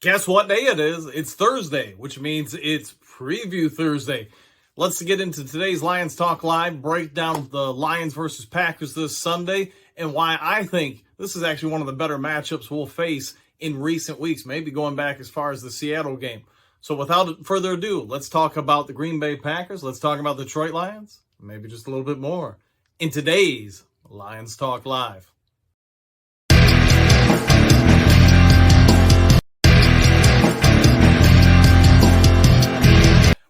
Guess what day it is? It's Thursday, which means it's Preview Thursday. Let's get into today's Lions Talk Live, break down the Lions versus Packers this Sunday, and why I think this is actually one of the better matchups we'll face in recent weeks, maybe going back as far as the Seattle game. So without further ado, let's talk about the Green Bay Packers. Let's talk about the Detroit Lions, maybe just a little bit more, in today's Lions Talk Live.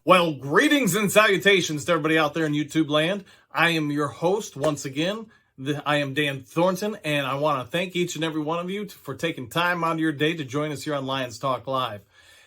Well, greetings and salutations to everybody out there in YouTube land. I am your host once again. I am Dan Thornton, and I want to thank each and every one of you for taking time out of your day to join us here on Lions Talk Live.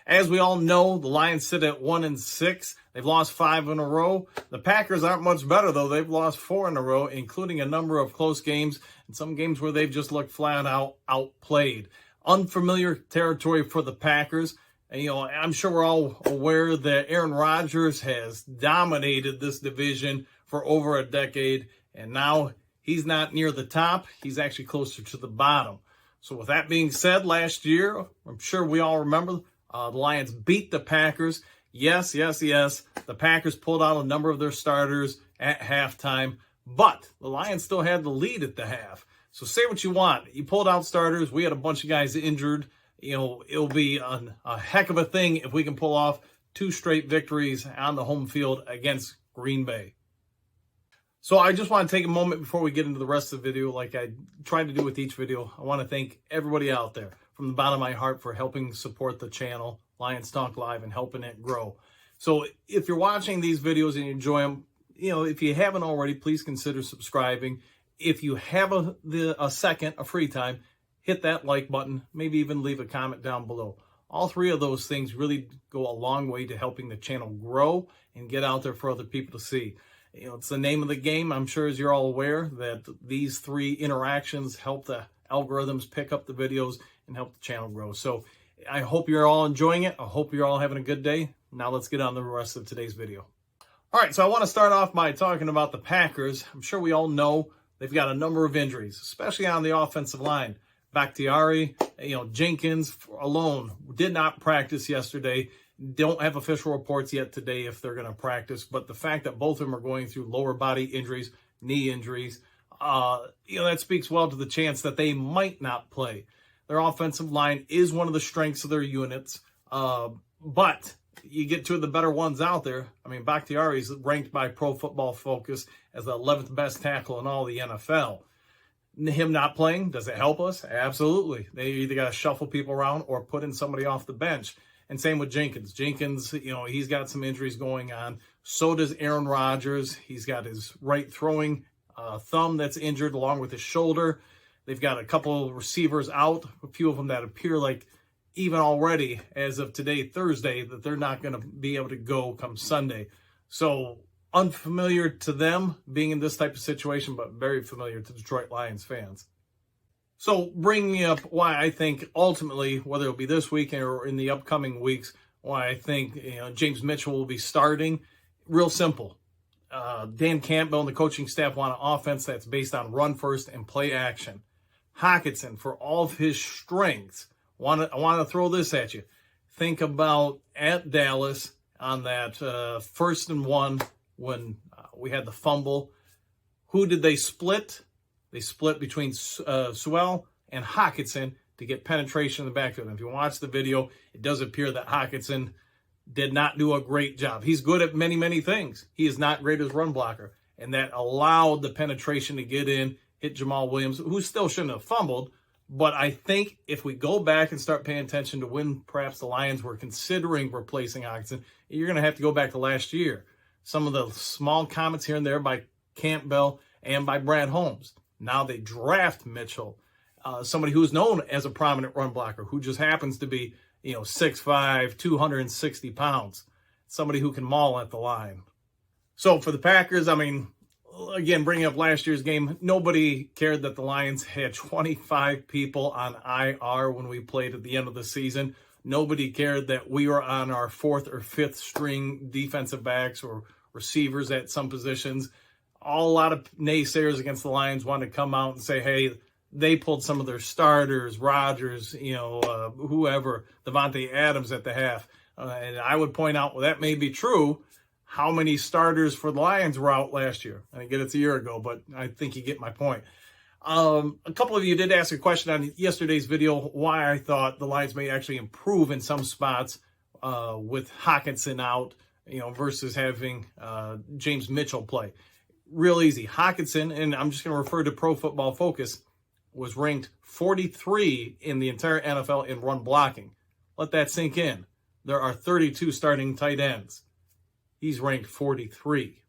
As we all know, the Lions sit at 1-6. They've lost 5 in a row. The Packers aren't much better, though. They've lost 4 in a row, including a number of close games and some games where they've just looked flat out outplayed. Unfamiliar territory for the Packers. And, I'm sure we're all aware that Aaron Rodgers has dominated this division for over a decade, and now he's not near the top. He's actually closer to the bottom. So with that being said, last year, I'm sure we all remember, the Lions beat the Packers. Yes. The Packers pulled out a number of their starters at halftime, but the Lions still had the lead at the half. So say what you want. You pulled out starters. We had a bunch of guys injured. It'll be a heck of a thing if we can pull off 2 straight victories on the home field against Green Bay. So I just want to take a moment before we get into the rest of the video, like I try to do with each video. I want to thank everybody out there from the bottom of my heart for helping support the channel, Lions Talk Live, and helping it grow. So if you're watching these videos and you enjoy them, if you haven't already, please consider subscribing. If you have a second, a free time, hit that like button, maybe even leave a comment down below. All 3 of those things really go a long way to helping the channel grow and get out there for other people to see. It's the name of the game. I'm sure, as you're all aware, that these 3 interactions help the algorithms pick up the videos and help the channel grow. So I hope you're all enjoying it. I hope you're all having a good day. Now let's get on the rest of today's video. All right, so I want to start off by talking about the Packers. I'm sure we all know they've got a number of injuries, especially on the offensive line. Bakhtiari, Jenkins alone did not practice yesterday. Don't have official reports yet today if they're going to practice, but the fact that both of them are going through lower body injuries, knee injuries, that speaks well to the chance that they might not play. Their offensive line is one of the strengths of their units, but you get 2 of the better ones out there. I mean, Bakhtiari is ranked by Pro Football Focus as the 11th best tackle in all the NFL. Him not playing, does it help us? Absolutely. They either got to shuffle people around or put in somebody off the bench. And same with Jenkins. Jenkins, he's got some injuries going on. So does Aaron Rodgers. He's got his right throwing thumb that's injured along with his shoulder. They've got a couple of receivers out, a few of them that appear like even already as of today, Thursday, that they're not going to be able to go come Sunday. So unfamiliar to them being in this type of situation, but very familiar to Detroit Lions fans. So bringing up why I think ultimately, whether it'll be this week or in the upcoming weeks, why I think James Mitchell will be starting. Real simple. Dan Campbell and the coaching staff want an offense that's based on run first and play action. Hockenson, for all of his strengths, I want to throw this at you. Think about at Dallas on that 1st and 1 when we had the fumble. Who did they split? They split between Sewell and Hockenson to get penetration in the backfield. And if you watch the video, it does appear that Hockenson did not do a great job. He's good at many, many things. He is not great as run blocker. And that allowed the penetration to get in, hit Jamal Williams, who still shouldn't have fumbled. But I think if we go back and start paying attention to when perhaps the Lions were considering replacing Hockenson, you're going to have to go back to last year. Some of the small comments here and there by Campbell and by Brad Holmes. Now they draft Mitchell, somebody who is known as a prominent run blocker, who just happens to be, 6'5", 260 pounds, somebody who can maul at the line. So for the Packers, I mean, again, bringing up last year's game, nobody cared that the Lions had 25 people on IR when we played at the end of the season. Nobody cared that we were on our 4th or 5th string defensive backs or receivers at some positions. A lot of naysayers against the Lions wanted to come out and say, hey, they pulled some of their starters, Rodgers, whoever, Devontae Adams at the half. And I would point out, well, that may be true. How many starters for the Lions were out last year? I get it's a year ago, but I think you get my point. A couple of you did ask a question on yesterday's video why I thought the Lions may actually improve in some spots with Hockenson out, versus having James Mitchell play. Real easy. Hockenson, and I'm just going to refer to Pro Football Focus, was ranked 43 in the entire NFL in run blocking. Let that sink in. There are 32 starting tight ends. He's ranked 43.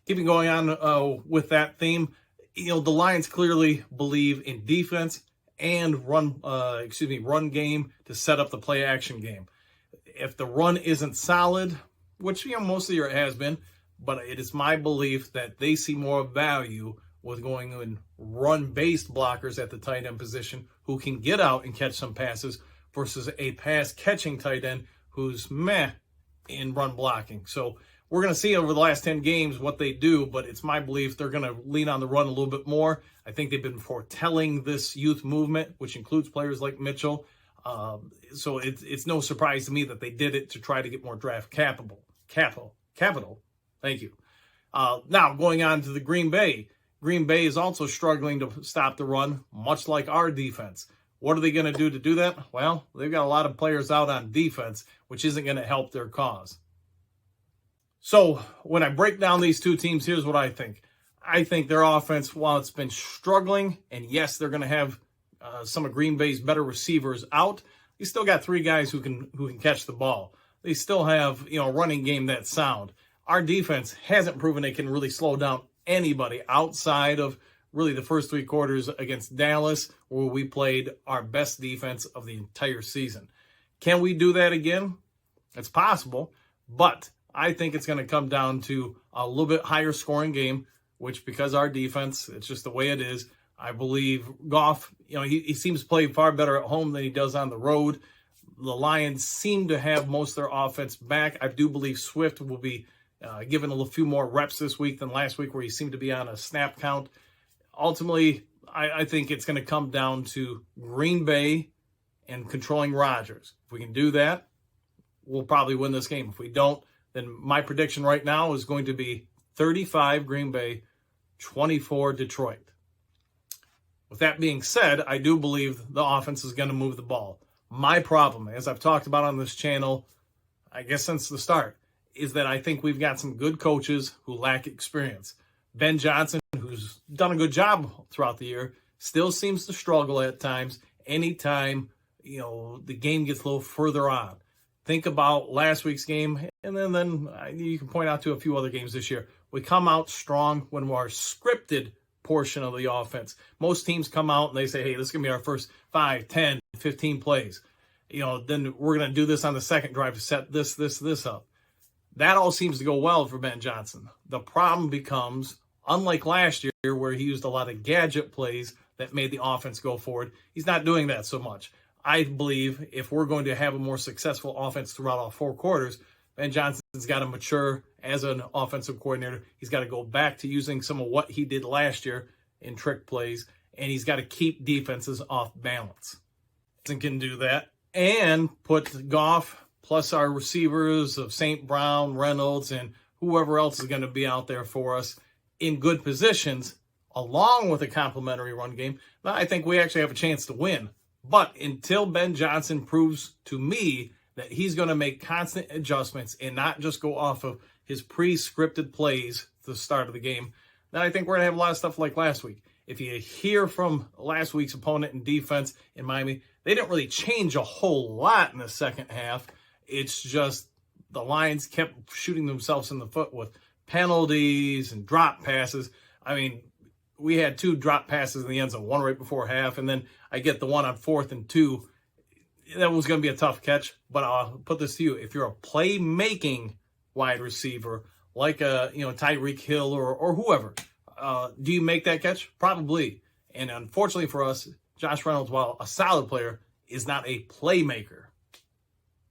Keeping going on with that theme, the Lions clearly believe in defense and run game to set up the play action game. If the run isn't solid, which most of the year it has been, but it is my belief that they see more value with going in run-based blockers at the tight end position who can get out and catch some passes versus a pass-catching tight end who's meh in run blocking. So we're going to see over the last 10 games what they do, but it's my belief they're going to lean on the run a little bit more. I think they've been foretelling this youth movement, which includes players like Mitchell. So it's no surprise to me that they did it to try to get more draft capital. Thank you. Now, going on to the Green Bay. Green Bay is also struggling to stop the run, much like our defense. What are they going to do that? Well, they've got a lot of players out on defense, which isn't going to help their cause. So when I break down these two teams, here's what I think. I think their offense, while it's been struggling, and yes, they're going to have some of Green Bay's better receivers out, they still got three guys who can catch the ball. They still have a running game that's sound. Our defense hasn't proven it can really slow down anybody outside of really the first three quarters against Dallas, where we played our best defense of the entire season. Can we do that again? It's possible, but I think it's going to come down to a little bit higher scoring game, which because our defense, it's just the way it is. I believe Goff, he seems to play far better at home than he does on the road. The Lions seem to have most of their offense back. I do believe Swift will be given a few more reps this week than last week, where he seemed to be on a snap count. Ultimately, I think it's going to come down to Green Bay and controlling Rodgers. If we can do that, we'll probably win this game. If we don't, then my prediction right now is going to be 35 Green Bay, 24 Detroit. With that being said, I do believe the offense is going to move the ball. My problem, as I've talked about on this channel, I guess since the start, is that I think we've got some good coaches who lack experience. Ben Johnson, who's done a good job throughout the year, still seems to struggle at times anytime, the game gets a little further on. Think about last week's game, and then you can point out to a few other games this year. We come out strong when we're scripted portion of the offense. Most teams come out and they say, hey, this is going to be our first 5, 10, 15 plays. Then we're going to do this on the second drive to set this up. That all seems to go well for Ben Johnson. The problem becomes, unlike last year where he used a lot of gadget plays that made the offense go forward, he's not doing that so much. I believe if we're going to have a more successful offense throughout all four quarters, Ben Johnson's got to mature as an offensive coordinator. He's got to go back to using some of what he did last year in trick plays, and he's got to keep defenses off balance. And can do that and put Goff plus our receivers of St. Brown, Reynolds, and whoever else is going to be out there for us in good positions, along with a complementary run game. Now, I think we actually have a chance to win. But until Ben Johnson proves to me that he's going to make constant adjustments and not just go off of his pre-scripted plays at the start of the game, then I think we're going to have a lot of stuff like last week. If you hear from last week's opponent in defense in Miami, they didn't really change a whole lot in the second half. It's just the Lions kept shooting themselves in the foot with penalties and drop passes. I mean, we had 2 drop passes in the end zone, one right before half, and then I get the one on 4th and 2. That was going to be a tough catch, but I'll put this to you. If you're a playmaking wide receiver, like Tyreek Hill or whoever, do you make that catch? Probably. And unfortunately for us, Josh Reynolds, while a solid player, is not a playmaker.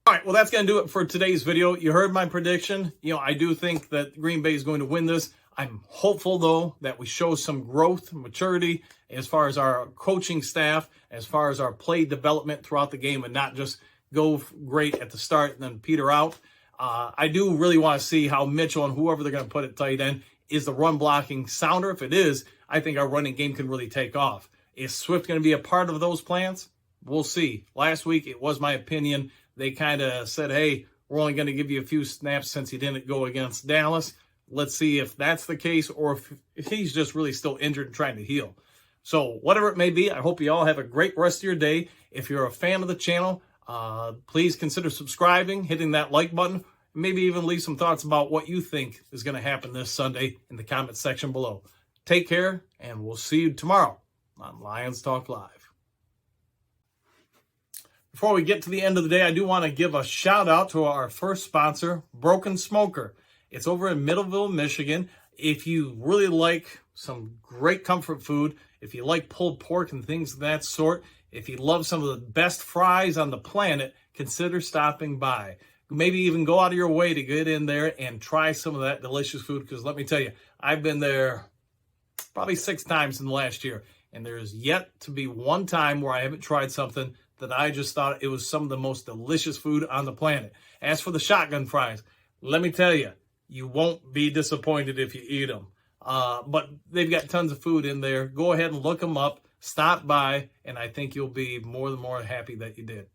All right, well, that's going to do it for today's video. You heard my prediction. I do think that Green Bay is going to win this. I'm hopeful, though, that we show some growth and maturity as far as our coaching staff, as far as our play development throughout the game, and not just go great at the start and then peter out. I do really want to see how Mitchell and whoever they're going to put at tight end is the run blocking sounder. If it is, I think our running game can really take off. Is Swift going to be a part of those plans? We'll see. Last week, it was my opinion. They kind of said, hey, we're only going to give you a few snaps since he didn't go against Dallas. Let's see if that's the case or if he's just really still injured and trying to heal. So whatever it may be, I hope you all have a great rest of your day. If you're a fan of the channel, please consider subscribing, hitting that like button, and maybe even leave some thoughts about what you think is going to happen this Sunday in the comment section below. Take care, and we'll see you tomorrow on Lions Talk Live. Before we get to the end of the day, I do want to give a shout out to our first sponsor, Broken Smoker. It's over in Middleville, Michigan. If you really like some great comfort food, if you like pulled pork and things of that sort, if you love some of the best fries on the planet, consider stopping by. Maybe even go out of your way to get in there and try some of that delicious food, because let me tell you, I've been there probably 6 times in the last year, and there is yet to be one time where I haven't tried something that I just thought it was some of the most delicious food on the planet. As for the shotgun fries, let me tell you, you won't be disappointed if you eat them. But they've got tons of food in there. Go ahead and look them up. Stop by, and I think you'll be more than happy that you did.